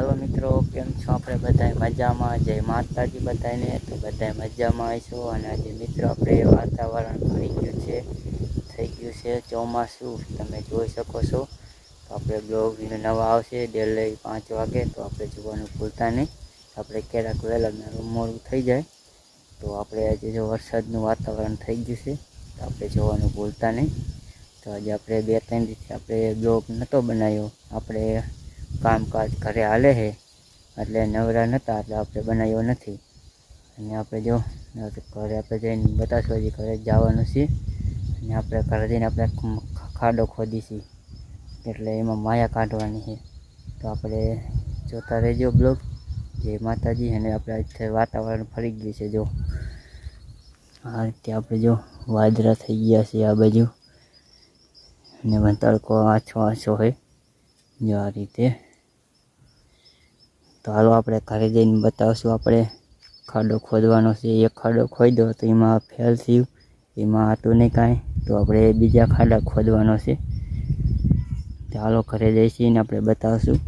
હાલો મિત્રો, કેમ છો? આપણે બધાય મજામાં. જય માતાજી બધાને. તો બધાય મજામાં આવીશું. અને આજે મિત્રો આપણે વાતાવરણ થઈ ગયું છે ચોમાસું, તમે જોઈ શકો છો. તો આપણે બ્લોગ નવા આવશે ડેલી 5 વાગે, તો આપણે જોવાનું ભૂલતા નહીં. આપણે ક્યારેક વહેલા મોડું થઈ જાય તો આપણે આજે જો વરસાદનું વાતાવરણ થઈ ગયું છે, તો આપણે જોવાનું ભૂલતા નહીં. તો આજે આપણે 2-3 દિવસથી આપણે બ્લોગ નહોતો બનાવ્યો. આપણે કામકાજ ઘરે હાલે છે એટલે નવરા નહોતા, એટલે આપણે બનાવ્યો નથી. અને આપણે જો ઘરે આપણે જઈને બતાવશું, હજી ઘરે જવાનું છે. અને આપણે ઘરે જઈને આપણે ખાડો ખોદીશું, એટલે એમાં માયા કાઢવાની છે. તો આપણે જોતા રહેજો બ્લોગ. જય માતાજી. અને આપણે વાતાવરણ ફરી ગયું છે જો આ રીતે. આપણે જો વાદળા થઈ ગયા છે આ બાજુ, અને તડકો આછો હોય જો આ રીતે. તો હાલો આપણે ઘરે જઈને બતાવશું. આપણે ખાડો ખોદવાનો છે. એક ખાડો ખોદ્યો તો એમાં ફેલ થયું, એમાં હતું નહીં કાંઈ, તો આપણે બીજા ખાડા ખોદવાનો છે. તો હાલો ઘરે જઈશું ને આપણે બતાવશું.